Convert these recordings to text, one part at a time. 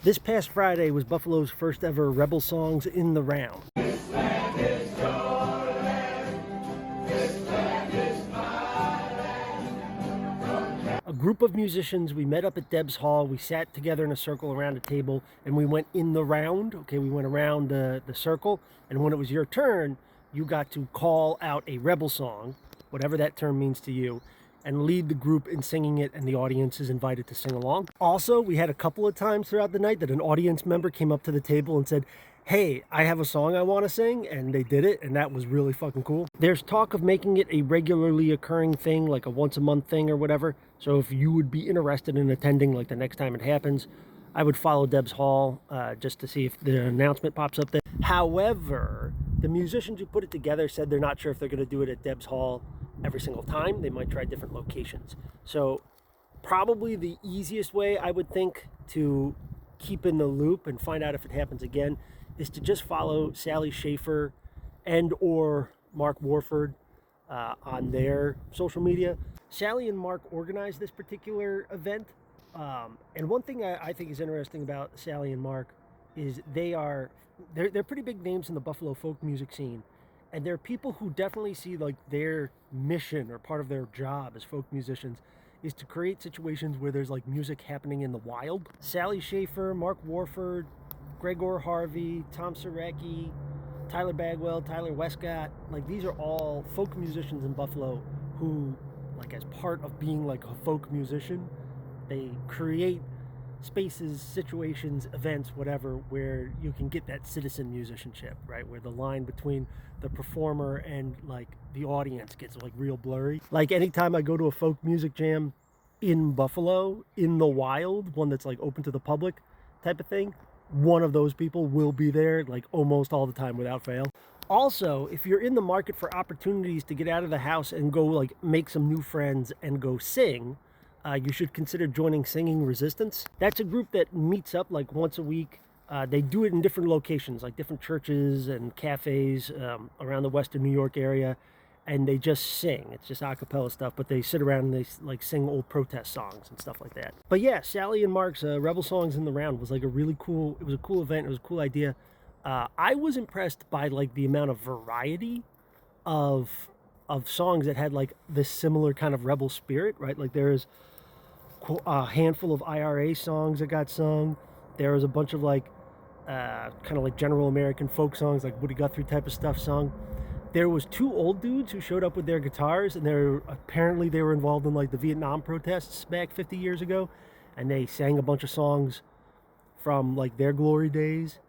This past Friday was Buffalo's first ever Rebel Songs in the Round. A group of musicians, we met up at Deb's Hall, we sat together in a circle around a table, and we went in the round. Okay, we went around the circle, and when it was your turn, you got to call out a Rebel song, whatever that term means to you, and lead the group in singing it, and the audience is invited to sing along. Also, we had a couple of times throughout the night that an audience member came up to the table and said, "Hey, I have a song I want to sing," and they did it, and that was really fucking cool. There's talk of making it a regularly occurring thing, like a once a month thing or whatever. So if you would be interested in attending, like the next time it happens, I would follow Deb's Hall just to see if the announcement pops up there. However, the musicians who put it together said they're not sure if they're going to do it at Deb's Hall every single time. They might try different locations. So probably the easiest way, I would think, to keep in the loop and find out if it happens again is to just follow Sally Schaefer and or Mark Warford on their social media. Sally and Mark organized this particular event. And one thing I think is interesting about Sally and Mark is they're pretty big names in the Buffalo folk music scene. And they're people who definitely see like their mission or part of their job as folk musicians is to create situations where there's like music happening in the wild. Sally Schaefer, Mark Warford, Gregor Harvey, Tom Saracki, Tyler Bagwell, Tyler Westcott, like these are all folk musicians in Buffalo who, like as part of being like a folk musician, they create spaces, situations, events, whatever, where you can get that citizen musicianship, right? Where the line between the performer and like the audience gets like real blurry. Like anytime I go to a folk music jam in Buffalo, in the wild, one that's like open to the public type of thing, one of those people will be there like almost all the time without fail. Also, if you're in the market for opportunities to get out of the house and go like make some new friends and go sing, you should consider joining Singing Resistance. That's a group that meets up like once a week. They do it in different locations, like different churches and cafes around the Western New York area, and they just sing. It's just a cappella stuff, but they sit around and they like sing old protest songs and stuff like that. But yeah, Sally and Mark's Rebel Songs in the Round was like it was a cool event. It was a cool idea. I was impressed by like the amount of variety of songs that had like this similar kind of rebel spirit, right? Like there's a handful of IRA songs that got sung. There was a bunch of like kind of like general American folk songs, like Woody Guthrie type of stuff sung. There was two old dudes who showed up with their guitars, and they were involved in like the Vietnam protests back 50 years ago, and they sang a bunch of songs from like their glory days.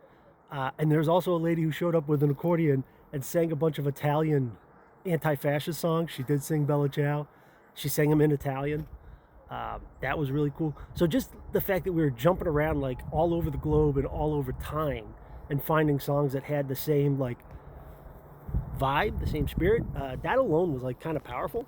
And there's also a lady who showed up with an accordion and sang a bunch of Italian anti-fascist songs. She did sing Bella Ciao. She sang them in Italian. That was really cool. So just the fact that we were jumping around like all over the globe and all over time and finding songs that had the same like vibe, the same spirit, that alone was like kind of powerful.